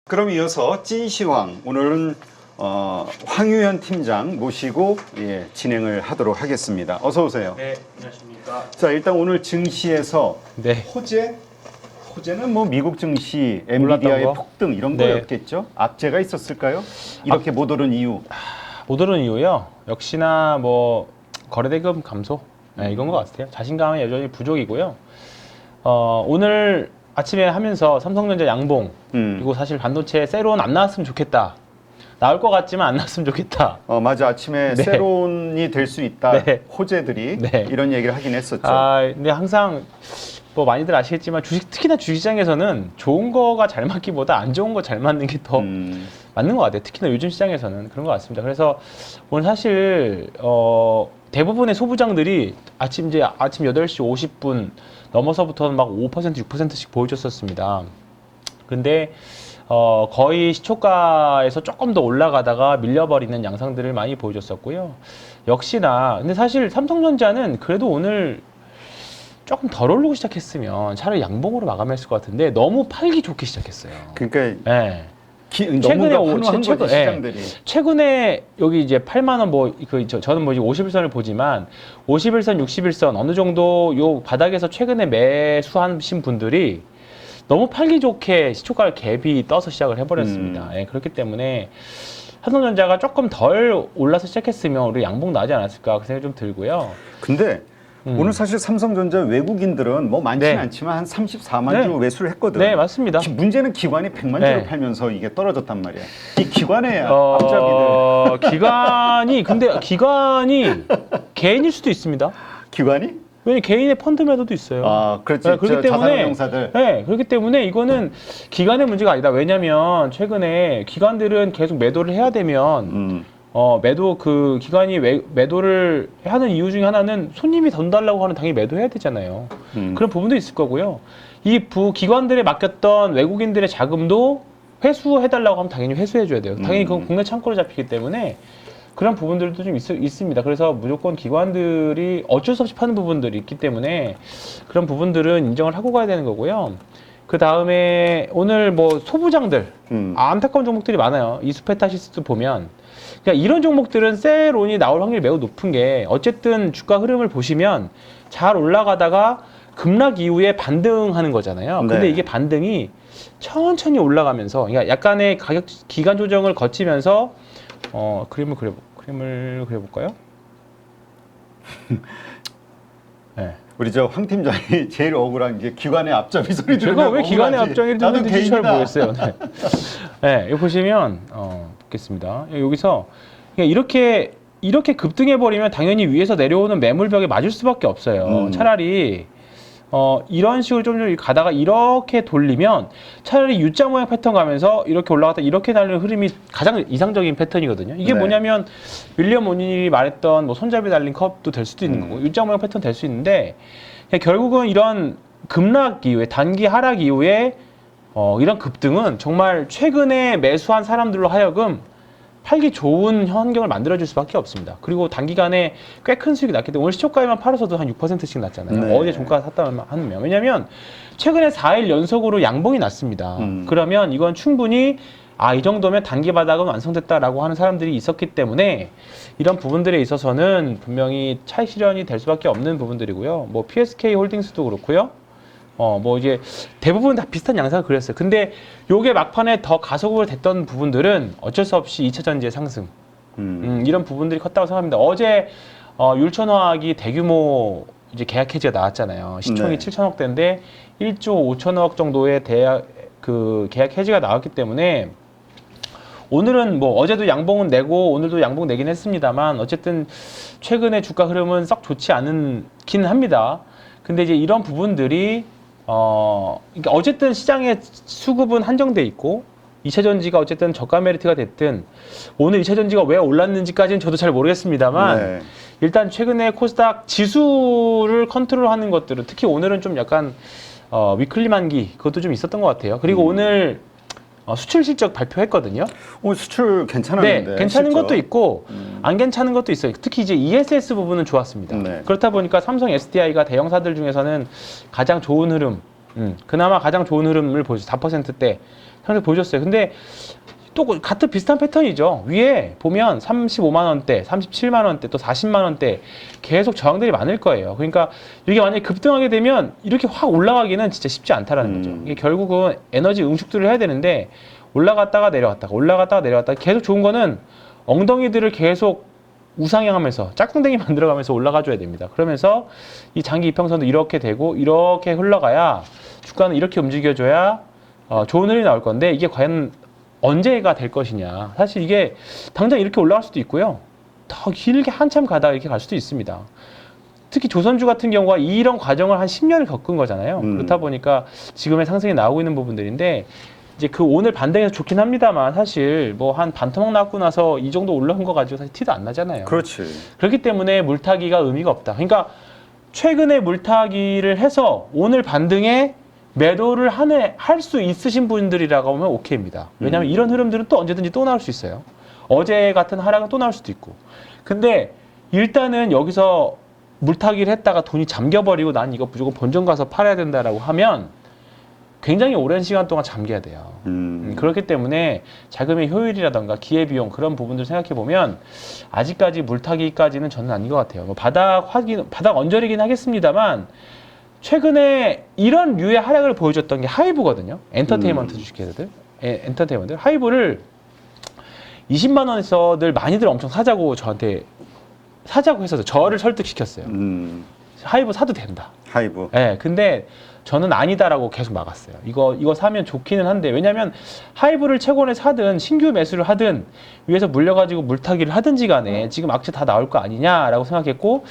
그럼 이어서 찐시황 오늘은 황유현 팀장 모시고 진행을 하도록 하겠습니다. 어서 오세요. 네, 안녕하십니까. 자, 일단 오늘 증시에서 네. 호재는 뭐 미국 증시, 엔비디아의 거? 폭등 이런 네. 거였겠죠? 악재가 있었을까요? 이렇게 못 오른 이유. 못 오른 이유요. 역시나 뭐 거래대금 감소 이건 것 같아요. 자신감은 여전히 부족이고요. 오늘 아침에 하면서 삼성전자 양봉 그리고 사실 반도체 세론 안 나왔으면 좋겠다. 나올 것 같지만 안 나왔으면 좋겠다. 맞아. 아침에 네. 세론이 될 수 있다. 네. 호재들이 네. 이런 얘기를 하긴 했었죠. 근데 항상 뭐 많이들 아시겠지만 특히나 주식시장에서는 좋은 거가 잘 맞기보다 안 좋은 거 잘 맞는 게 더 맞는 것 같아요. 특히나 요즘 시장에서는 그런 것 같습니다. 그래서 오늘 사실 대부분의 소부장들이 아침 8시 50분 넘어서부터는 막 5%, 6%씩 보여줬었습니다. 근데 거의 시초가에서 조금 더 올라가다가 밀려버리는 양상들을 많이 보여줬었고요. 역시나 근데 사실 삼성전자는 그래도 오늘 조금 덜 오르고 시작했으면 차라리 양봉으로 마감했을 것 같은데 너무 팔기 좋게 시작했어요. 그러니까 네. 최근에 환호한 거지 시장들이. 최근에 여기 이제 8만 원 저는 뭐 51선을 보지만 51선, 61선 어느 정도 요 바닥에서 최근에 매수하신 분들이 너무 팔기 좋게 시초가를 갭이 떠서 시작을 해버렸습니다. 그렇기 때문에 삼성전자가 조금 덜 올라서 시작했으면 우리 양봉 나지 않았을까 그 생각이 좀 들고요. 근데 오늘 사실 삼성전자 외국인들은 뭐 많지는 네. 않지만 한 34만 네. 주 매수를 했거든. 네, 맞습니다. 문제는 기관이 100만 주를 네. 팔면서 이게 떨어졌단 말이야. 이 기관의 앞잡이들. 근데 기관이 개인일 수도 있습니다. 기관이? 왜냐면 개인의 펀드 매도도 있어요. 그렇지. 네, 그렇기 때문에 자산운용사들. 네, 그렇기 때문에 이거는 기관의 문제가 아니다. 왜냐면 최근에 기관들은 계속 매도를 해야 되면 기관이 매도를 하는 이유 중에 하나는 손님이 돈 달라고 하는 당연히 매도해야 되잖아요. 그런 부분도 있을 거고요. 이 기관들에 맡겼던 외국인들의 자금도 회수해달라고 하면 당연히 회수해줘야 돼요. 당연히 그건 국내 창고로 잡히기 때문에 그런 부분들도 좀 있습니다. 그래서 무조건 기관들이 어쩔 수 없이 파는 부분들이 있기 때문에 그런 부분들은 인정을 하고 가야 되는 거고요. 그 다음에 오늘 뭐 소부장들 안타까운 종목들이 많아요. 이수페타시스도 보면 그러니까 이런 종목들은 세론이 나올 확률이 매우 높은 게 어쨌든 주가 흐름을 보시면 잘 올라가다가 급락 이후에 반등하는 거잖아요. 근데 네. 이게 반등이 천천히 올라가면서 그러니까 약간의 가격 기간 조정을 거치면서 그림을 그려볼까요? 네. 우리 황 팀장이 제일 억울한 게 기관의 앞잡이 소리 들으면 제가 왜 기관의 앞잡이를 듣는지 잘 모르겠어요. 네. 네, 여기 보시면 보겠습니다. 여기서 이렇게 급등해버리면 당연히 위에서 내려오는 매물벽에 맞을 수밖에 없어요. 차라리 이런 식으로 좀 가다가 이렇게 돌리면 차라리 U자 모양 패턴 가면서 이렇게 올라갔다 이렇게 달리는 흐름이 가장 이상적인 패턴이거든요. 이게 네. 뭐냐면 윌리엄 오닐이 말했던 뭐 손잡이 달린 컵도 될 수도 있는 거고 U자 모양 패턴 될 수 있는데 결국은 이런 급락 이후에 단기 하락 이후에 이런 급등은 정말 최근에 매수한 사람들로 하여금 팔기 좋은 환경을 만들어줄 수밖에 없습니다. 그리고 단기간에 꽤 큰 수익이 났기 때문에 오늘 시초가에만 팔아서도 한 6%씩 났잖아요. 네. 어제 종가 샀다면 하면. 왜냐하면 최근에 4일 연속으로 양봉이 났습니다. 그러면 이건 충분히 이 정도면 단기 바닥은 완성됐다라고 하는 사람들이 있었기 때문에 이런 부분들에 있어서는 분명히 차익 실현이 될 수밖에 없는 부분들이고요. 뭐 PSK 홀딩스도 그렇고요. 뭐 이제 대부분 다 비슷한 양상을 그렸어요. 근데 요게 막판에 더 가속을 됐던 부분들은 어쩔 수 없이 2차 전지의 상승. 이런 부분들이 컸다고 생각합니다. 어제 율천화학이 대규모 이제 계약 해지가 나왔잖아요. 시총이 네. 7천억대인데 1조 5천억 정도의 계약 해지가 나왔기 때문에 오늘은 뭐 어제도 양봉은 내고 오늘도 양봉 내긴 했습니다만 어쨌든 최근에 주가 흐름은 썩 좋지 않긴 합니다. 근데 이제 이런 부분들이 그러니까 어쨌든 시장의 수급은 한정돼 있고 2차 전지가 어쨌든 저가 메리트가 됐든 오늘 2차 전지가 왜 올랐는지까지는 저도 잘 모르겠습니다만 네. 일단 최근에 코스닥 지수를 컨트롤하는 것들은 특히 오늘은 좀 약간 위클리 만기 그것도 좀 있었던 것 같아요. 그리고 오늘 수출 실적 발표했거든요. 수출 괜찮았는데. 네, 괜찮은 실적. 것도 있고 안 괜찮은 것도 있어요. 특히 이제 ESS 부분은 좋았습니다. 네. 그렇다 보니까 삼성 SDI가 대형사들 중에서는 가장 좋은 흐름, 그나마 가장 좋은 흐름을 보여줘. 4%대 형태 보여줬어요. 근데 또 같은 비슷한 패턴이죠. 위에 보면 35만 원대, 37만 원대, 또 40만 원대 계속 저항들이 많을 거예요. 그러니까 이게 만약에 급등하게 되면 이렇게 확 올라가기는 진짜 쉽지 않다라는 거죠. 이게 결국은 에너지 응축들을 해야 되는데 올라갔다가 내려갔다가 올라갔다가 내려갔다가 계속 좋은 거는 엉덩이들을 계속 우상향하면서 짝꿍댕이 만들어가면서 올라가줘야 됩니다. 그러면서 이 장기 이평선도 이렇게 되고 이렇게 흘러가야 주가는 이렇게 움직여줘야 좋은 흐름이 나올 건데 이게 과연 언제가 될 것이냐. 사실 이게 당장 이렇게 올라갈 수도 있고요. 더 길게 한참 가다가 이렇게 갈 수도 있습니다. 특히 조선주 같은 경우가 이런 과정을 한 10년을 겪은 거잖아요. 그렇다 보니까 지금의 상승이 나오고 있는 부분들인데 이제 그 오늘 반등해서 좋긴 합니다만 사실 뭐 한 반토막 나고 나서 이 정도 올라온 거 가지고 사실 티도 안 나잖아요. 그렇지. 그렇기 때문에 물타기가 의미가 없다. 그러니까 최근에 물타기를 해서 오늘 반등에 매도를 할 수 있으신 분들이라고 하면 오케이입니다. 왜냐하면 이런 흐름들은 또 언제든지 또 나올 수 있어요. 어제 같은 하락은 또 나올 수도 있고. 근데 일단은 여기서 물타기를 했다가 돈이 잠겨버리고 난 이거 무조건 본전 가서 팔아야 된다라고 하면 굉장히 오랜 시간 동안 잠겨야 돼요. 그렇기 때문에 자금의 효율이라던가 기회비용 그런 부분들 생각해 보면 아직까지 물타기까지는 저는 아닌 것 같아요. 뭐 바닥 언저리긴 하겠습니다만 최근에 이런 류의 하락을 보여줬던 게 하이브거든요. 엔터테인먼트 주식회사들, 엔터테인먼트 하이브를 20만 원에서 늘 많이들 엄청 사자고 저한테 사자고 해서 저를 설득시켰어요. 하이브 사도 된다. 하이브. 네, 근데 저는 아니다라고 계속 막았어요. 이거 사면 좋기는 한데 왜냐하면 하이브를 채권에 사든 신규 매수를 하든 위에서 물려가지고 물타기를 하든지 간에 지금 악재 다 나올 거 아니냐라고 생각했고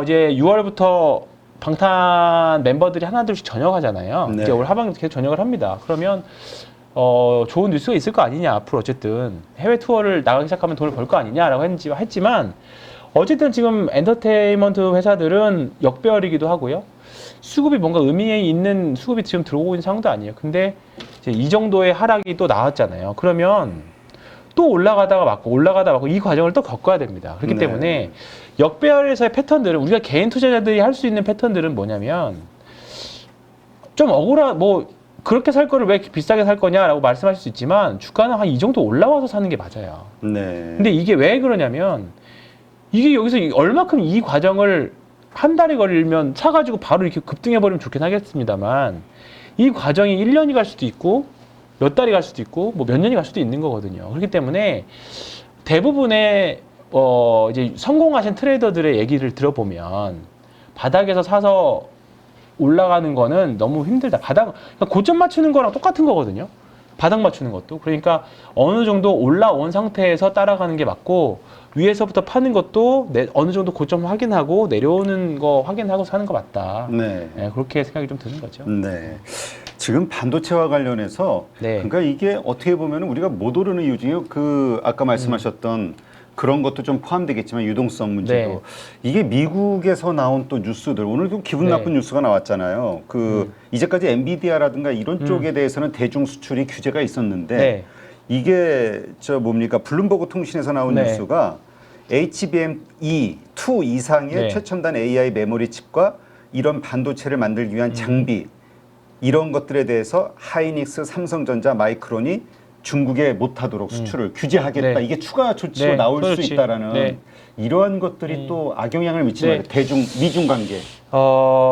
이제 6월부터 방탄 멤버들이 하나둘씩 전역하잖아요. 네. 이제 올 하반기 계속 전역을 합니다. 그러면 좋은 뉴스가 있을 거 아니냐 앞으로 어쨌든 해외 투어를 나가기 시작하면 돈을 벌 거 아니냐라고 했지만 어쨌든 지금 엔터테인먼트 회사들은 역배열이기도 하고요. 수급이 뭔가 의미 있는 수급이 지금 들어오고 있는 상황도 아니에요. 근데 이제 이 정도의 하락이 또 나왔잖아요. 그러면 또 올라가다가 맞고 이 과정을 또 겪어야 됩니다. 그렇기 네. 때문에 역배열에서의 패턴들은 우리가 개인 투자자들이 할 수 있는 패턴들은 뭐냐면 좀 뭐 그렇게 살 거를 왜 비싸게 살 거냐라고 말씀하실 수 있지만 주가는 한 이 정도 올라와서 사는 게 맞아요. 네. 근데 이게 왜 그러냐면 이게 여기서 얼마큼 이 과정을 한 달이 걸리면 사가지고 바로 이렇게 급등해버리면 좋긴 하겠습니다만 이 과정이 1년이 갈 수도 있고 몇 달이 갈 수도 있고 뭐 몇 년이 갈 수도 있는 거거든요. 그렇기 때문에 대부분의 이제 성공하신 트레이더들의 얘기를 들어보면 바닥에서 사서 올라가는 거는 너무 힘들다. 그러니까 고점 맞추는 거랑 똑같은 거거든요. 바닥 맞추는 것도. 그러니까 어느 정도 올라온 상태에서 따라가는 게 맞고 위에서부터 파는 것도 어느 정도 고점 확인하고 내려오는 거 확인하고 사는 거 맞다. 네. 네, 그렇게 생각이 좀 드는 거죠. 네. 지금 반도체와 관련해서 네. 그러니까 이게 어떻게 보면 우리가 못 오르는 이유 중에 아까 말씀하셨던 그런 것도 좀 포함되겠지만 유동성 문제도 네. 이게 미국에서 나온 또 뉴스들 오늘 좀 기분 나쁜 네. 뉴스가 나왔잖아요. 이제까지 엔비디아라든가 이런 쪽에 대해서는 대중 수출이 규제가 있었는데 네. 이게 뭡니까 블룸버그 통신에서 나온 네. 뉴스가 HBM2 이상의 네. 최첨단 AI 메모리 칩과 이런 반도체를 만들기 위한 장비 이런 것들에 대해서 하이닉스, 삼성전자, 마이크론이 중국에 못하도록 수출을 규제하겠다. 네. 이게 추가 조치로 네, 나올 그렇지. 수 있다라는 네. 이러한 것들이 또 악영향을 미치는 네. 거예요. 미중 관계.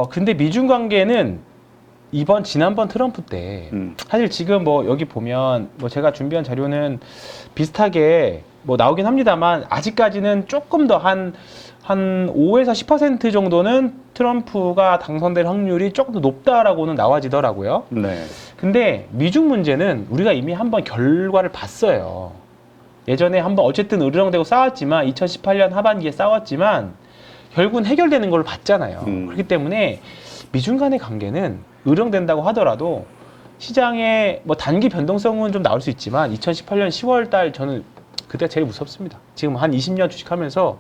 근데 미중 관계는 지난번 트럼프 때 사실 지금 뭐 여기 보면 뭐 제가 준비한 자료는 비슷하게 뭐 나오긴 합니다만 아직까지는 조금 더 한 5에서 10% 정도는 트럼프가 당선될 확률이 조금 더 높다라고는 나와지더라고요. 네. 근데 미중 문제는 우리가 이미 한번 결과를 봤어요. 예전에 한번 어쨌든 으르렁대고 싸웠지만 2018년 하반기에 싸웠지만 결국은 해결되는 걸 봤잖아요. 그렇기 때문에 미중 간의 관계는 으르렁된다고 하더라도 시장에 뭐 단기 변동성은 좀 나올 수 있지만 2018년 10월 달 저는 그때가 제일 무섭습니다. 지금 한 20년 주식하면서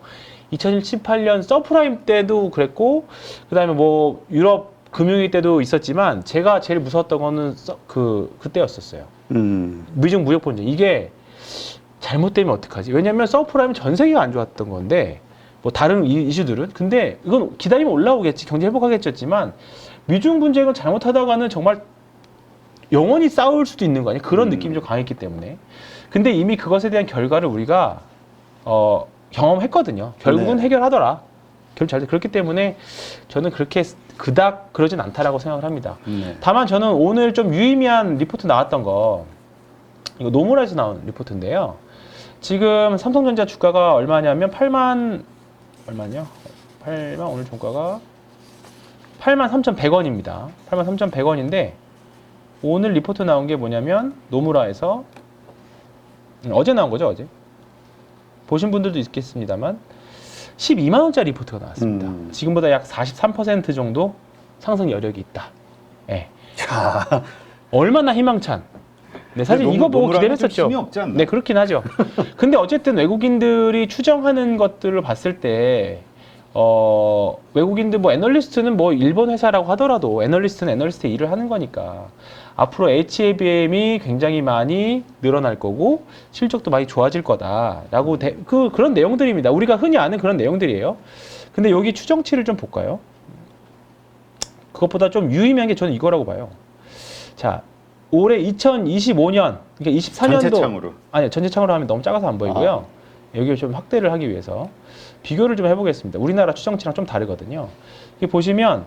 2018년 서프라임 때도 그랬고 그다음에 뭐 유럽 금융위기 때도 있었지만 제가 제일 무서웠던 거는 그때였었어요. 미중 무역 분쟁. 이게 잘못되면 어떡하지? 왜냐면 서프라임은 전 세계가 안 좋았던 건데 뭐 다른 이슈들은 근데 이건 기다리면 올라오겠지. 경제 회복하겠지만 미중 분쟁은 잘못하다가는 정말 영원히 싸울 수도 있는 거 아니에요? 그런 느낌이 좀 강했기 때문에. 근데 이미 그것에 대한 결과를 우리가 경험했거든요. 결국은 네. 해결하더라. 잘 그렇기 때문에 저는 그렇게 그닥 그러진 않다라고 생각을 합니다. 네. 다만 저는 오늘 좀 유의미한 리포트 나왔던 거, 이거 노무라에서 나온 리포트인데요. 지금 삼성전자 주가가 얼마냐면 8만 얼마냐? 8만 오늘 종가가 83,100원입니다. 83,100원인데 오늘 리포트 나온 게 뭐냐면 노무라에서 어제 나온 거죠, 어제. 보신 분들도 있겠습니다만 12만 원짜리 리포트가 나왔습니다. 지금보다 약 43% 정도 상승 여력이 있다. 예. 자, 얼마나 희망찬. 네, 사실 이거 보고 기대를 했었죠. 힘이 없지 않나? 네, 그렇긴 하죠. 근데 어쨌든 외국인들이 추정하는 것들을 봤을 때, 외국인들 뭐 애널리스트는 뭐 일본 회사라고 하더라도 애널리스트는 애널리스트의 일을 하는 거니까 앞으로 HBM이 굉장히 많이 늘어날 거고 실적도 많이 좋아질 거다라고 그런 내용들입니다. 우리가 흔히 아는 그런 내용들이에요. 근데 여기 추정치를 좀 볼까요? 그것보다 좀 유의미한 게 저는 이거라고 봐요. 자, 올해 2025년, 그러니까 24년도 전체창으로. 아니요, 전체창으로 하면 너무 작아서 안 보이고요. 여기를 좀 확대를 하기 위해서 비교를 좀 해보겠습니다. 우리나라 추정치랑 좀 다르거든요. 여기 보시면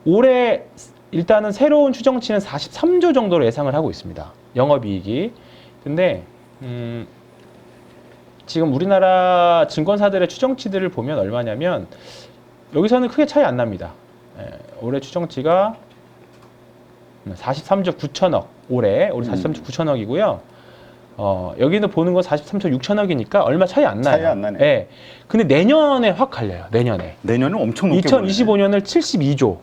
올해 일단은 새로운 추정치는 43조 정도로 예상을 하고 있습니다. 영업이익이. 근데 지금 우리나라 증권사들의 추정치들을 보면 얼마냐면 여기서는 크게 차이 안 납니다. 올해 추정치가 43조 9천억 올해 43조 9천억이고요. 여기는 보는 건 43조 6천억이니까 얼마 차이 안 나요. 차이 안 나네. 예. 근데 내년에 확 갈려요. 내년에. 내년은 엄청 높게 2025년을 72조.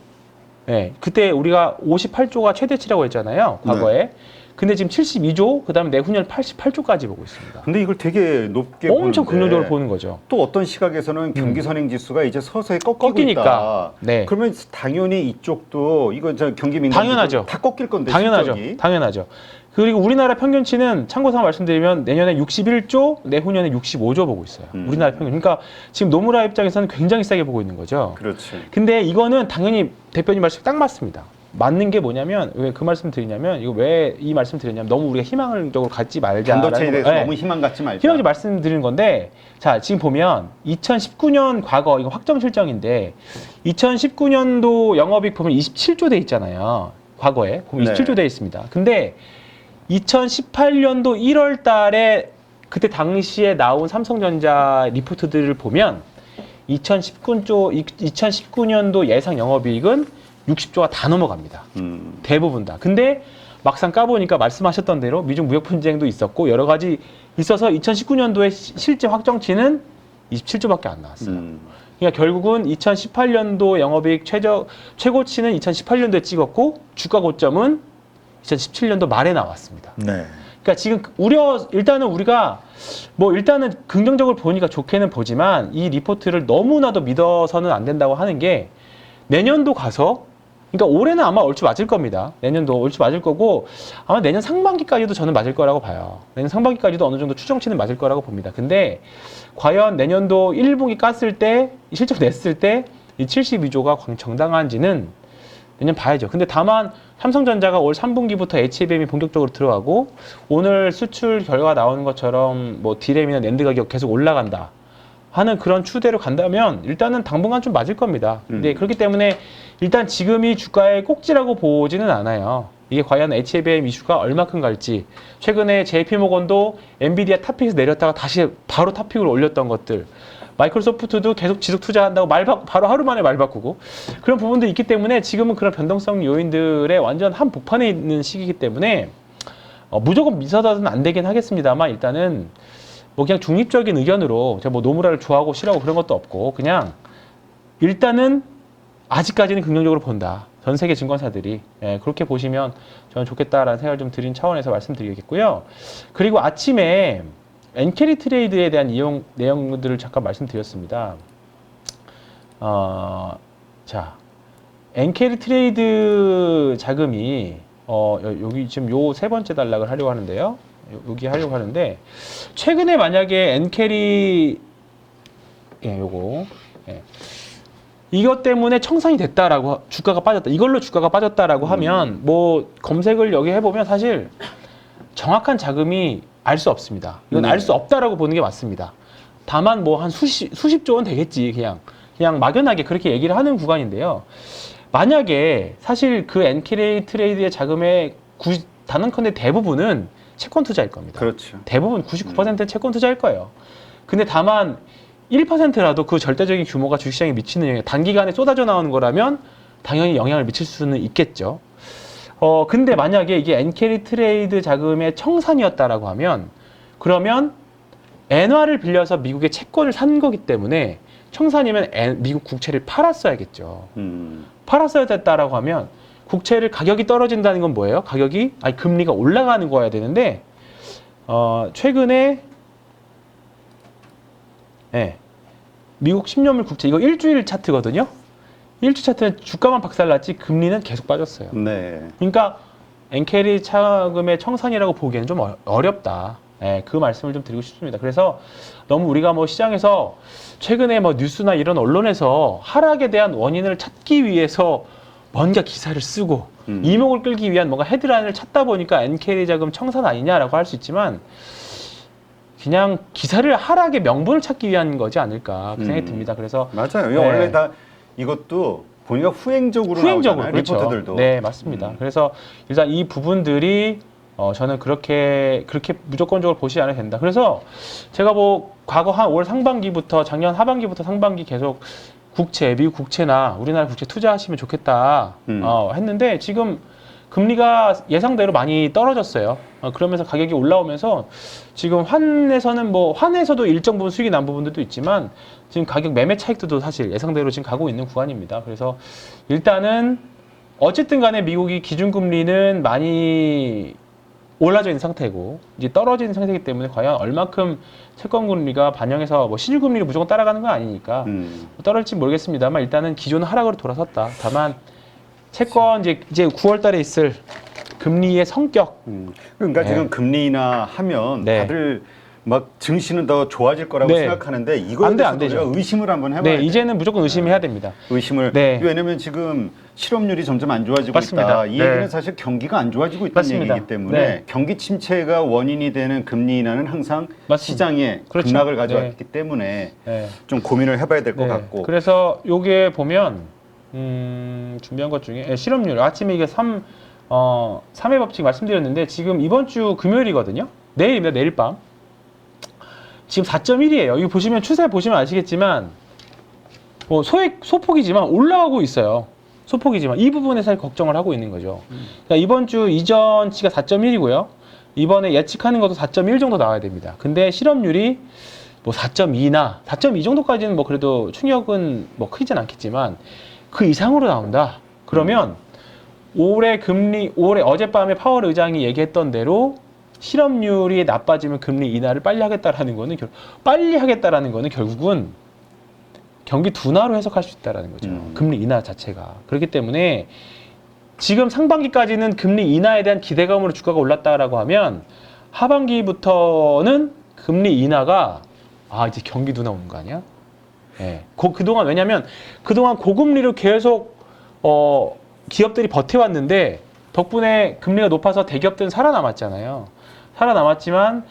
예. 그때 우리가 58조가 최대치라고 했잖아요. 과거에. 네. 근데 지금 72조, 그다음에 내후년 88조까지 보고 있습니다. 근데 이걸 되게 높게 엄청 보는데 긍정적으로 보는 거죠. 또 어떤 시각에서는 경기 선행 지수가 이제 서서히 꺾이고 꺾이니까. 있다. 네. 그러면 당연히 이쪽도 이거 저 경기 민감 당연하죠. 다 꺾일 건데 당연하죠. 실적이. 당연하죠. 그리고 우리나라 평균치는 참고상 말씀드리면 내년에 61조, 내후년에 65조 보고 있어요. 우리나라 평균. 그러니까 지금 노무라 입장에서는 굉장히 싸게 보고 있는 거죠. 그렇지. 근데 이거는 당연히 대표님 말씀 딱 맞습니다. 맞는 게 뭐냐면 왜 그 말씀 드리냐면 이거 왜 이 말씀 드렸냐면 너무 우리가 희망적으로 갖지 말자. 반도체에 대해서 네. 너무 희망 갖지 말자. 희망적으로 말씀드리는 건데 자 지금 보면 2019년 과거 이거 확정 실적인데 2019년도 영업이익 보면 27조 돼 있잖아요. 과거에 보면 네. 27조 돼 있습니다. 근데 2018년도 1월 달에 그때 당시에 나온 삼성전자 리포트들을 보면 2019년도 예상 영업이익은 60조가 다 넘어갑니다. 대부분 다. 근데 막상 까보니까 말씀하셨던 대로 미중 무역 분쟁도 있었고 여러 가지 있어서 2019년도에 실제 확정치는 27조밖에 안 나왔어요. 그러니까 결국은 2018년도 영업이익 최고치는 2018년도에 찍었고 주가 고점은 2017년도 말에 나왔습니다. 네. 그러니까 지금 일단은 우리가 뭐 일단은 긍정적으로 보니까 좋게는 보지만 이 리포트를 너무나도 믿어서는 안 된다고 하는 게 내년도 가서 그러니까 올해는 아마 얼추 맞을 겁니다. 내년도 얼추 맞을 거고 아마 내년 상반기까지도 저는 맞을 거라고 봐요. 내년 상반기까지도 어느 정도 추정치는 맞을 거라고 봅니다. 근데 과연 내년도 1분기 깠을 때 실적 냈을 때 이 72조가 정당한지는 내년 봐야죠. 근데 다만 삼성전자가 올 3분기부터 HBM이 본격적으로 들어가고 오늘 수출 결과 나오는 것처럼 뭐 디램이나 낸드 가격 계속 올라간다 하는 그런 추대로 간다면 일단은 당분간 좀 맞을 겁니다. 근데 그렇기 때문에 일단 지금이 주가의 꼭지라고 보지는 않아요. 이게 과연 HBM 이슈가 얼마큼 갈지 최근에 JP모건도 엔비디아 탑픽에서 내렸다가 다시 바로 탑픽으로 올렸던 것들 마이크로소프트도 계속 지속 투자한다고 바로 하루 만에 말 바꾸고 그런 부분도 있기 때문에 지금은 그런 변동성 요인들의 완전 한복판에 있는 시기이기 때문에 무조건 미사다는 안 되긴 하겠습니다만 일단은 뭐 그냥 중립적인 의견으로 제가 뭐 노무라를 좋아하고 싫어하고 그런 것도 없고 그냥 일단은 아직까지는 긍정적으로 본다. 전 세계 증권사들이 그렇게 보시면 저는 좋겠다라는 생각을 좀 드린 차원에서 말씀드리겠고요. 그리고 아침에 엔캐리 트레이드에 대한 내용들을 잠깐 말씀드렸습니다. 자, 엔캐리 트레이드 자금이 여기 지금 요 세 번째 단락을 하려고 하는데요. 여기 하려고 하는데 최근에 만약에 엔캐리 요거 이것 때문에 청산이 됐다라고 주가가 빠졌다. 이걸로 주가가 빠졌다라고 하면 뭐 검색을 여기 해보면 사실 정확한 자금이 알 수 없습니다. 이건 알 수 없다라고 보는 게 맞습니다. 다만 뭐 한 수십조 원 되겠지 그냥 막연하게 그렇게 얘기를 하는 구간인데요. 만약에 사실 그 NK 트레이드의 자금의 단언컨대 대부분은 채권 투자일 겁니다. 그렇죠. 대부분 99%는 채권 투자일 거예요. 근데 다만 1%라도 그 절대적인 규모가 주식시장에 미치는 영향, 단기간에 쏟아져 나오는 거라면 당연히 영향을 미칠 수는 있겠죠. 근데 만약에 이게 NK 트레이드 자금의 청산이었다라고 하면 그러면 엔화를 빌려서 미국의 채권을 산 거기 때문에 청산이면 미국 국채를 팔았어야겠죠. 팔았어야 됐다라고 하면 국채를 가격이 떨어진다는 건 뭐예요? 금리가 올라가는 거여야 되는데 최근에 미국 10년물 국채 이거 일주일 차트거든요. 일주일 차트는 주가만 박살났지 금리는 계속 빠졌어요. 네. 그러니까 NK 자금의 청산이라고 보기에는 좀 어렵다. 그 말씀을 좀 드리고 싶습니다. 그래서 너무 우리가 뭐 시장에서 최근에 뭐 뉴스나 이런 언론에서 하락에 대한 원인을 찾기 위해서 뭔가 기사를 쓰고 이목을 끌기 위한 뭔가 헤드라인을 찾다 보니까 NK 자금 청산 아니냐라고 할 수 있지만 그냥 기사를 하락의 명분을 찾기 위한 거지 않을까 그 생각이 듭니다. 그래서 맞아요. 원래 다 이것도 보니까 후행적으로 나오잖아요. 그렇죠. 리포터들도. 네, 맞습니다. 그래서 일단 이 부분들이 저는 그렇게 무조건적으로 보시지 않아도 된다. 그래서 제가 뭐 과거 한 올 상반기부터 작년 하반기부터 상반기 계속 미국 국채나 우리나라 국채 투자하시면 좋겠다 했는데 지금 금리가 예상대로 많이 떨어졌어요. 그러면서 가격이 올라오면서 지금 환에서도 일정 부분 수익이 난 부분들도 있지만 지금 가격 매매 차익도 사실 예상대로 지금 가고 있는 구간입니다. 그래서 일단은 어쨌든 간에 미국이 기준금리는 많이 올라져 있는 상태고 이제 떨어지는 상태이기 때문에 과연 얼마큼 채권금리가 반영해서 뭐 실금리를 무조건 따라가는 건 아니니까 떨어질지 모르겠습니다만 일단은 기존 하락으로 돌아섰다. 다만 채권 이제 9월 달에 있을 금리의 성격. 그러니까 네. 지금 금리 인하 하면 네. 다들 막 증시는 더 좋아질 거라고 네. 생각하는데 이거에 안 대해서 되죠. 우리가 의심을 한번 해봐야 네, 돼요. 이제는 무조건 의심해야 됩니다. 의심을. 네. 왜냐면 지금 실업률이 점점 안 좋아지고 맞습니다. 있다. 이 네. 얘기는 사실 경기가 안 좋아지고 있다는 맞습니다. 얘기이기 때문에 네. 경기 침체가 원인이 되는 금리 인하는 항상 맞습니다. 시장에 그렇죠. 급락을 가져왔기 때문에 네. 좀 고민을 해봐야 될 것 네. 같고. 그래서 요게 보면 준비한 것 중에 실업률 아침에 이게 3회 법칙 말씀드렸는데 지금 이번 주 금요일이거든요. 내일입니다. 내일 밤. 지금 4.1이에요. 이거 보시면 추세 보시면 아시겠지만 뭐 소폭이지만 올라가고 있어요. 소폭이지만 이 부분에 사실 걱정을 하고 있는 거죠. 그러니까 이번 주 이전치가 4.1이고요. 이번에 예측하는 것도 4.1 정도 나와야 됩니다. 근데 실업률이 뭐 4.2나 4.2 정도까지는 뭐 그래도 충격은 뭐 크진 않겠지만 그 이상으로 나온다. 그러면 올해 어젯밤에 파월 의장이 얘기했던 대로 실업률이 나빠지면 금리 인하를 빨리 하겠다라는 거는 결국은 경기 둔화로 해석할 수 있다라는 거죠. 금리 인하 자체가. 그렇기 때문에 지금 상반기까지는 금리 인하에 대한 기대감으로 주가가 올랐다라고 하면 하반기부터는 금리 인하가 이제 경기 둔화 오는 거 아니야? 예. 그동안 왜냐면 그동안 고금리로 계속 기업들이 버텨왔는데 덕분에 금리가 높아서 대기업들은 살아남았잖아요. 살아남았지만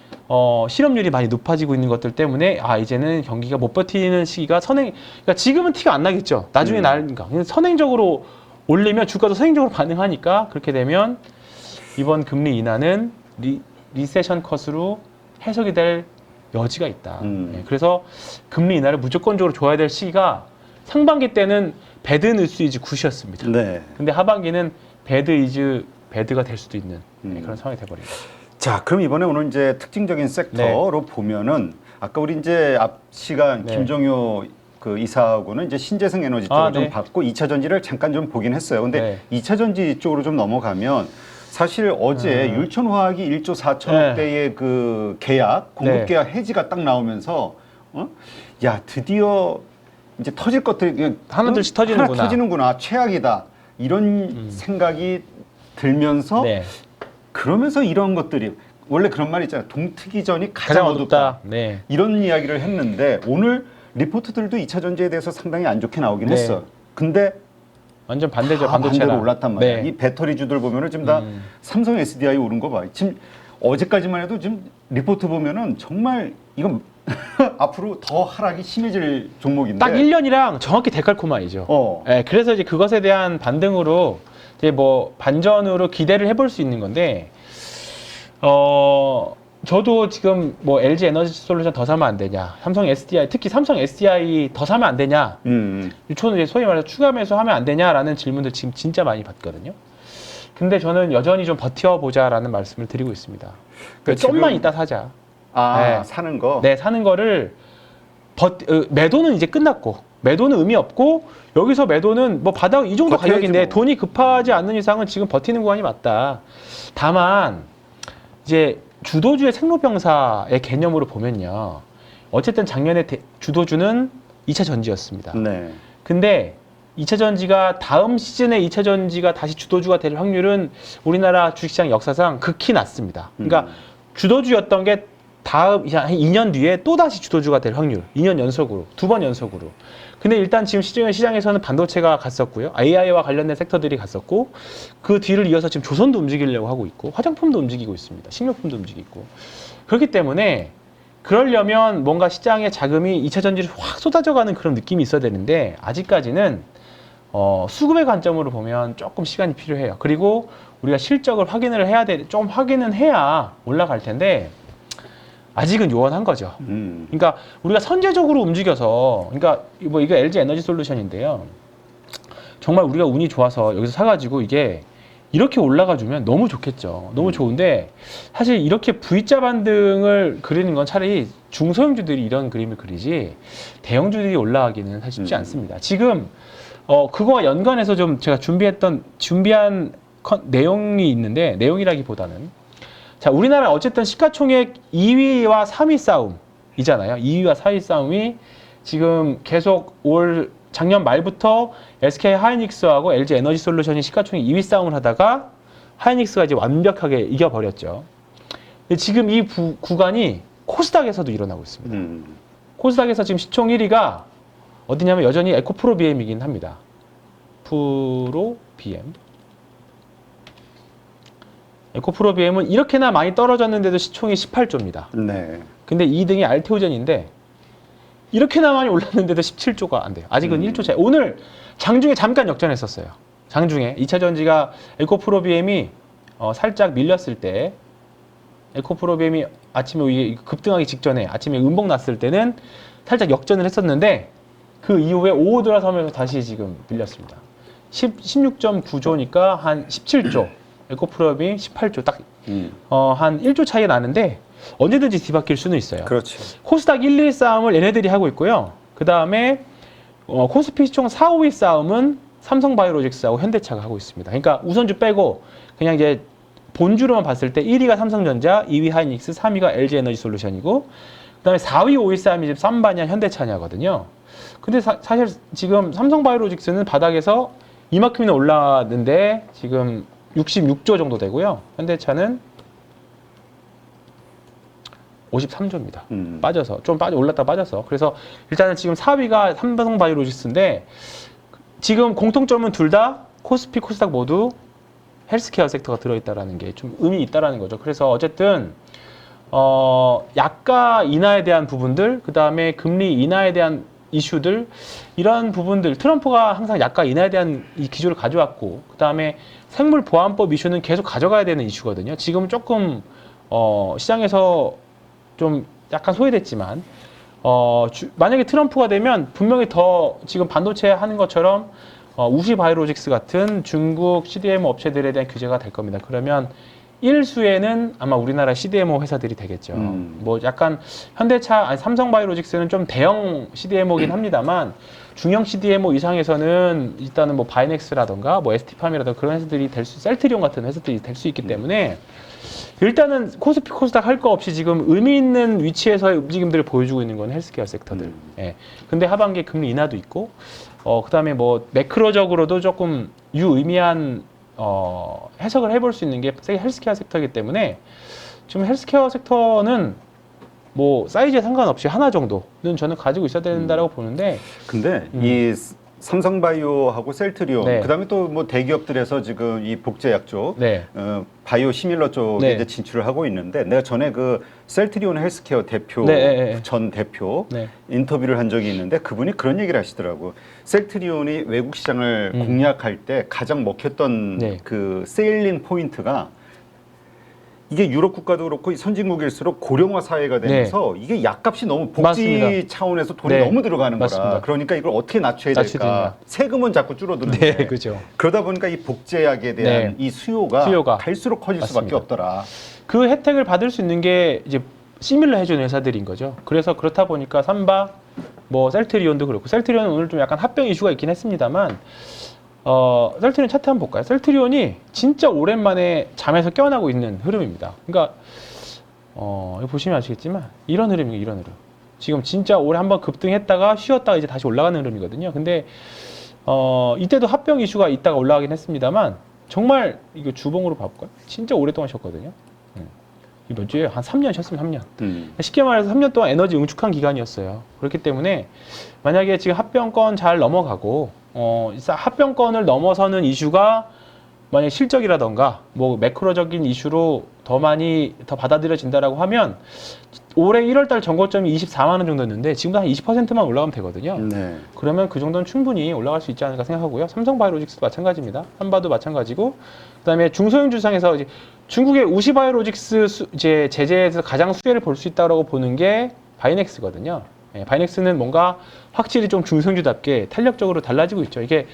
실업률이 많이 높아지고 있는 것들 때문에 이제는 경기가 못 버티는 시기가 그러니까 지금은 티가 안 나겠죠. 나중에 나니까. 선행적으로 올리면 주가도 선행적으로 반응하니까 그렇게 되면 이번 금리 인하는 리세션 컷으로 해석이 될 여지가 있다. 네, 그래서 금리 인하를 무조건적으로 줘야 될 시기가 상반기 때는 배드 뉴스 이즈 굿이었습니다. 네. 근데 하반기는 배드 이즈 배드가 될 수도 있는 그런 상황이 돼버립니다. 자, 그럼 이번에 오늘 이제 특징적인 섹터로 보면은 아까 우리 이제 앞 시간 김종효 그 이사하고는 이제 신재생 에너지 쪽을 좀 봤고 2차 전지를 잠깐 좀 보긴 했어요. 근데 2차 전지 쪽으로 좀 넘어가면 사실 어제 율촌화학이 1조 4천억대의 그 계약, 공급 계약 해지가 딱 나오면서 야, 드디어 이제 터질 것들이 하나둘씩 하나 터지는구나. 최악이다. 이런 생각이 들면서 그러면서 이런 것들이 원래 그런 말 있잖아요. 동트기 전이 가장 어둡다. 네. 이런 이야기를 했는데 오늘 리포트들도 2차 전지에 대해서 상당히 안 좋게 나오긴 네. 했어. 근데 완전 반대죠. 다 반도체라. 반대로 올랐단 말이야. 네. 이 배터리주들 보면은 지금 다 삼성 SDI 오른 거 봐. 지금 어제까지만 해도 지금 리포트 보면은 정말 이건 앞으로 더 하락이 심해질 종목인데. 딱 1년이랑 정확히 데칼코마이죠. 네, 그래서 이제 그것에 대한 반등으로 이제 뭐 반전으로 기대를 해볼 수 있는 건데, 저도 지금 뭐 LG 에너지 솔루션 더 사면 안 되냐, 삼성 SDI, 특히 삼성 SDI 더 사면 안 되냐, 저는 이제 소위 말해서 추가 매수하면 안 되냐라는 질문들 지금 진짜 많이 받거든요. 근데 저는 여전히 좀 버텨보자라는 말씀을 드리고 있습니다. 그러니까 좀만 이따 사자. 네. 사는 거? 네, 사는 거를 매도는 이제 끝났고, 매도는 의미 없고, 여기서 매도는 뭐 바닥 이 정도 가격인데 뭐. 돈이 급하지 않는 이상은 지금 버티는 구간이 맞다. 다만 이제 주도주의 생로병사의 개념으로 보면요, 어쨌든 작년에 주도주는 2차 전지였습니다. 네. 근데 2차 전지가 다음 시즌에 2차 전지가 다시 주도주가 될 확률은 우리나라 주식시장 역사상 극히 낮습니다. 그러니까 주도주였던 게 다음 한 2년 뒤에 또 다시 주도주가 될 확률, 2년 연속으로, 2번 연속으로. 근데 일단 지금 시장에서는 반도체가 갔었고요, AI와 관련된 섹터들이 갔었고, 그 뒤를 이어서 지금 조선도 움직이려고 하고 있고, 화장품도 움직이고 있습니다. 식료품도 움직이고. 그렇기 때문에 그러려면 뭔가 시장의 자금이 2차 전지를 확 쏟아져가는 그런 느낌이 있어야 되는데, 아직까지는 수급의 관점으로 보면 조금 시간이 필요해요. 그리고 우리가 실적을 확인을 해야 좀 확인은 해야 올라갈 텐데, 아직은 요원한 거죠. 그러니까 우리가 선제적으로 움직여서, 그러니까 뭐 이거 LG 에너지 솔루션인데요, 정말 우리가 운이 좋아서 여기서 사가지고 이게 이렇게 올라가주면 너무 좋겠죠. 너무 좋은데, 사실 이렇게 V자 반등을 그리는 건 차라리 중소형주들이 이런 그림을 그리지 대형주들이 올라가기는 사실 쉽지 않습니다. 지금 그거와 연관해서 좀 제가 준비한 내용이 있는데, 내용이라기보다는, 자, 우리나라 어쨌든 시가총액 2위와 3위 싸움이잖아요. 2위와 4위 싸움이 지금 계속 작년 말부터 SK 하이닉스하고 LG 에너지 솔루션이 시가총액 2위 싸움을 하다가 하이닉스가 이제 완벽하게 이겨버렸죠. 근데 지금 이 구간이 코스닥에서도 일어나고 있습니다. 코스닥에서 지금 시총 1위가 어디냐면 여전히 에코프로 BM이긴 합니다. 프로 BM. 에코프로 BM은 이렇게나 많이 떨어졌는데도 시총이 18조입니다. 네. 근데 2등이 알테오젠인데 이렇게나 많이 올랐는데도 17조가 안 돼요. 아직은 1조 차이. 오늘 장중에 잠깐 역전했었어요. 장중에 2차 전지가 에코프로 BM이 살짝 밀렸을 때, 에코프로 BM이 아침에 급등하기 직전에 아침에 음봉 났을 때는 살짝 역전을 했었는데, 그 이후에 오후 들어서면서 다시 지금 밀렸습니다. 16.9조니까 한 17조. 에코프로비 18조, 딱 한 1조 차이 나는데 언제든지 뒤바뀔 수는 있어요. 그렇죠. 코스닥 1, 2위 싸움을 얘네들이 하고 있고요. 그 다음에 코스피 시총 4, 5위 싸움은 삼성바이오로직스하고 현대차가 하고 있습니다. 그러니까 우선주 빼고 그냥 이제 본주로만 봤을 때 1위가 삼성전자, 2위 하이닉스, 3위가 LG 에너지 솔루션이고, 그 다음에 4위, 5위 싸움이 지금 쌈바냐, 현대차냐거든요. 근데 사실 지금 삼성바이오로직스는 바닥에서 이만큼이나 올랐는데 지금 66조 정도 되고요. 현대차는 53조입니다. 빠져서 올랐다 빠져서. 그래서 일단은 지금 4위가 삼성바이오로직스인데, 지금 공통점은 둘 다 코스피, 코스닥 모두 헬스케어 섹터가 들어있다라는 게 좀 의미 있다라는 거죠. 그래서 어쨌든 약가 인하에 대한 부분들, 그 다음에 금리 인하에 대한 이슈들, 이런 부분들, 트럼프가 항상 약가 인하에 대한 이 기조를 가져왔고, 그 다음에 생물보안법 이슈는 계속 가져가야 되는 이슈거든요. 지금 조금 시장에서 좀 약간 소외됐지만, 만약에 트럼프가 되면 분명히 더 지금 반도체 하는 것처럼 우시 바이오로직스 같은 중국 CDMO 업체들에 대한 규제가 될 겁니다. 그러면 1수에는 아마 우리나라 CDMO 회사들이 되겠죠. 뭐 약간 삼성바이오로직스는 좀 대형 CDMO긴 합니다만, 중형 CDMO 이상에서는 일단은 뭐 바이넥스라던가 뭐 ST팜이라던가 그런 회사들이 셀트리온 같은 회사들이 될 수 있기 때문에, 일단은 코스피, 코스닥 할 거 없이 지금 의미 있는 위치에서의 움직임들을 보여주고 있는 건 헬스케어 섹터들. 예. 근데 하반기에 금리 인하도 있고, 그 다음에 뭐 매크로적으로도 조금 유의미한 해석을 해볼 수 있는 게 헬스케어 섹터이기 때문에, 지금 헬스케어 섹터는 뭐 사이즈에 상관없이 하나 정도는 저는 가지고 있어야 된다라고 보는데. 근데 이 삼성바이오하고 셀트리온, 네. 그다음에 또 뭐 대기업들에서 지금 이 복제약 쪽, 네. 바이오 시밀러 쪽에 네. 이제 진출을 하고 있는데, 내가 전에 그 셀트리온 헬스케어 대표, 네. 전 대표 네. 인터뷰를 한 적이 있는데, 그분이 그런 얘기를 하시더라고. 셀트리온이 외국 시장을 공략할 때 가장 먹혔던 네. 그 세일링 포인트가, 이게 유럽 국가도 그렇고 선진국일수록 고령화 사회가 되면서 이게 약값이 너무 복지 맞습니다. 차원에서 돈이 네. 너무 들어가는 거라. 맞습니다. 그러니까 이걸 어떻게 낮춰야 낮춰야 될까. 되냐. 세금은 자꾸 줄어드는데. 네, 그죠. 그러다 보니까 이 복제약에 대한 네. 이 수요가 갈수록 커질 수밖에 맞습니다. 없더라. 그 혜택을 받을 수 있는 게 이제 시밀러 해주는 회사들인 거죠. 그래서 그렇다 보니까 삼바, 뭐 셀트리온도 그렇고, 셀트리온은 오늘 좀 약간 합병 이슈가 있긴 했습니다만, 셀트리온 차트 한번 볼까요? 셀트리온이 진짜 오랜만에 잠에서 깨어나고 있는 흐름입니다. 그러니까 여기 보시면 아시겠지만 이런 흐름이에요. 이런 흐름. 지금 진짜 올해 한번 급등했다가 쉬었다가 이제 다시 올라가는 흐름이거든요. 근데 이때도 합병 이슈가 있다가 올라가긴 했습니다만, 정말 이거 주봉으로 봐볼까요? 진짜 오랫동안 쉬었거든요. 이 몇 주에 한 3년 쉬었으면 3년. 쉽게 말해서 3년 동안 에너지 응축한 기간이었어요. 그렇기 때문에 만약에 지금 합병권 잘 넘어가고 합병권을 넘어서는 이슈가 만약 실적이라던가 뭐 매크로적인 이슈로 더 많이 더 받아들여진다라고 하면, 올해 1월달 전고점이 24만 원 정도였는데 지금도 한 20%만 올라가면 되거든요. 네. 그러면 그 정도는 충분히 올라갈 수 있지 않을까 생각하고요. 삼성바이오로직스도 마찬가지입니다. 한바도 마찬가지고, 그다음에 중소형 주상에서 이제 중국의 우시바이오로직스 이제 제재에서 가장 수혜를 볼 수 있다고 보는 게 바이넥스거든요. 바이넥스는 뭔가 확실히 좀 중소형주답게 탄력적으로 달라지고 있죠. 이게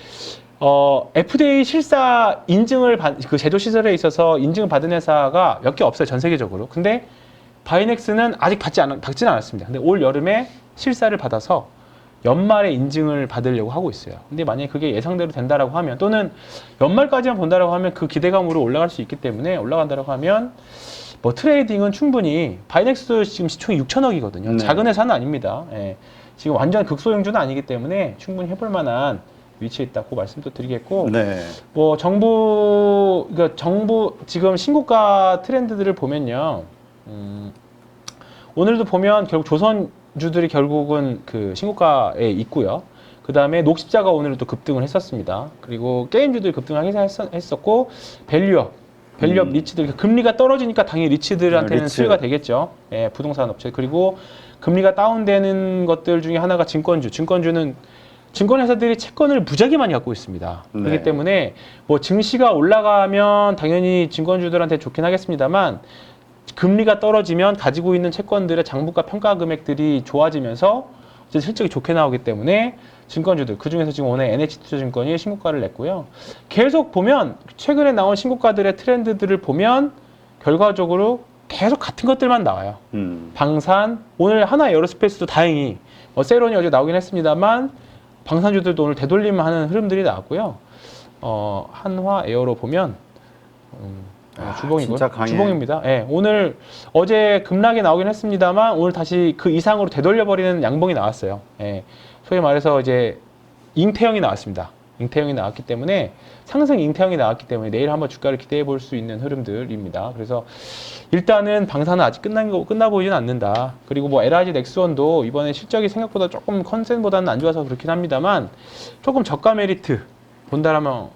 FDA 실사 인증을 그 제조 시설에 있어서 인증을 받은 회사가 몇 개 없어요, 전 세계적으로. 근데 바이넥스는 아직 받지는 않았습니다. 근데 올 여름에 실사를 받아서 연말에 인증을 받으려고 하고 있어요. 근데 만약에 그게 예상대로 된다라고 하면, 또는 연말까지만 본다라고 하면 그 기대감으로 올라갈 수 있기 때문에, 올라간다라고 하면 뭐 트레이딩은 충분히, 바이넥스도 지금 시총이 6천억이거든요. 네. 작은 회사는 아닙니다. 지금 완전 극소형주는 아니기 때문에 충분히 해볼 만한 위치에 있다고 말씀도 드리겠고, 네. 뭐 그러니까 정부 지금 신고가 트렌드들을 보면요, 오늘도 보면 결국 조선주들이 결국은 그 신고가에 있고요. 그 다음에 녹십자가 오늘 또 급등을 했었습니다. 그리고 게임주들이 급등하기 했었고, 밸류업 리츠들, 금리가 떨어지니까 당연히 리츠들한테는 리츠. 수혜가 되겠죠. 부동산 업체. 그리고 금리가 다운되는 것들 중에 하나가 증권주는 증권회사들이 채권을 무지하게 많이 갖고 있습니다. 네. 그렇기 때문에 뭐 증시가 올라가면 당연히 증권주들한테 좋긴 하겠습니다만, 금리가 떨어지면 가지고 있는 채권들의 장부가 평가 금액들이 좋아지면서 이제 실적이 좋게 나오기 때문에 증권주들, 그중에서 지금 오늘 NH투자증권이 신고가를 냈고요. 계속 보면 최근에 나온 신고가들의 트렌드들을 보면 결과적으로 계속 같은 것들만 나와요. 방산, 오늘 하나 에어로스페이스도 다행히 세론이 어제 나오긴 했습니다만 방산주들도 오늘 되돌림하는 흐름들이 나왔고요. 한화 에어로 보면 주봉이고요. 진짜 강해. 주봉입니다. 오늘 어제 급락이 나오긴 했습니다만 오늘 다시 그 이상으로 되돌려버리는 양봉이 나왔어요. 소위 말해서 이제 잉태형이 나왔습니다. 잉태형이 나왔기 때문에, 상승 잉태형이 나왔기 때문에 내일 한번 주가를 기대해 볼 수 있는 흐름들입니다. 그래서 일단은 방산은 아직 끝나 보이진 않는다. 그리고 뭐 LIG 넥스원도 이번에 실적이 생각보다 조금 컨센보다는 안 좋아서 그렇긴 합니다만, 조금 저가 메리트 본다라면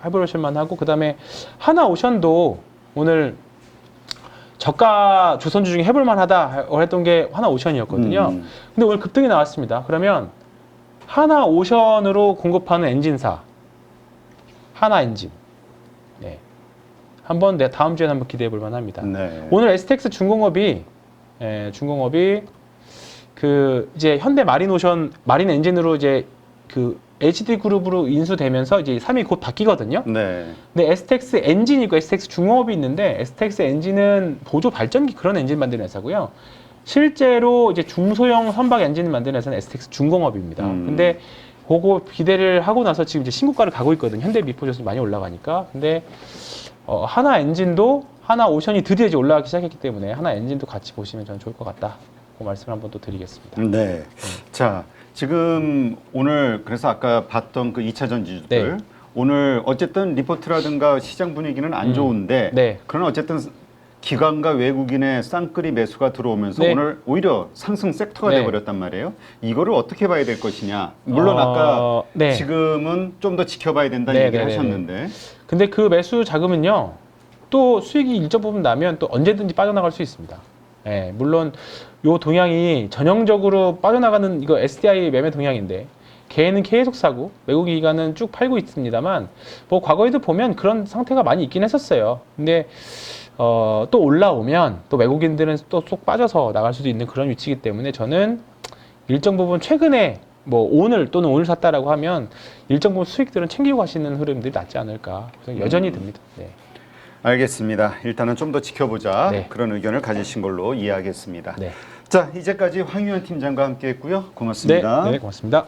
해보실 만하고, 그 다음에 하나오션도 오늘 저가 조선주 중에 해볼 만하다 했던 게 하나오션이었거든요. 근데 오늘 급등이 나왔습니다. 그러면 하나오션으로 공급하는 엔진사, 하나엔진. 한번 다음 주에 한번 기대해 볼 만합니다. 네. 오늘 STX 중공업이 그 이제 현대 마린 엔진으로 이제 그 HD 그룹으로 인수되면서 이제 3위 곧 바뀌거든요. 네. 근데 STX 엔진이 있고 STX 중공업이 있는데, STX 엔진은 보조 발전기 그런 엔진 만드는 회사고요. 실제로 이제 중소형 선박 엔진을 만드는 회사는 STX 중공업입니다. 근데 그거 기대를 하고 나서 지금 이제 신고가를 가고 있거든요. 현대미포조선이 많이 올라가니까. 근데 하나 엔진도, 하나오션이 드디어 이제 올라가기 시작했기 때문에 하나 엔진도 같이 보시면 저는 좋을 것 같다. 그 말씀을 한번 또 드리겠습니다. 네. 자, 지금 오늘 그래서 아까 봤던 그 2차 전지주들, 오늘 어쨌든 리포트라든가 시장 분위기는 안 좋은데, 네. 그러나 어쨌든 기관과 외국인의 쌍끌이 매수가 들어오면서 네. 오늘 오히려 상승 섹터가 네. 돼버렸단 말이에요. 이거를 어떻게 봐야 될 것이냐. 물론 아까 네. 지금은 좀 더 지켜봐야 된다는 네, 얘기를 네, 네, 하셨는데 근데 그 매수 자금은요, 또 수익이 일정 부분 나면 또 언제든지 빠져나갈 수 있습니다. 예, 물론 요 동향이 전형적으로 빠져나가는 이거 SDI 매매 동향인데 개인은 계속 사고 외국 기관은 쭉 팔고 있습니다만 뭐 과거에도 보면 그런 상태가 많이 있긴 했었어요. 근데 또 올라오면 또 외국인들은 또 쏙 빠져서 나갈 수도 있는 그런 위치이기 때문에 저는 일정 부분 최근에 뭐 오늘 또는 오늘 샀다라고 하면 일정 부분 수익들은 챙기고 가시는 흐름들이 낫지 않을까 그래서 여전히 듭니다. 네. 알겠습니다. 일단은 좀 더 지켜보자. 네. 그런 의견을 가지신 걸로 이해하겠습니다. 네. 자, 이제까지 황유현 팀장과 함께했고요. 고맙습니다. 네, 고맙습니다.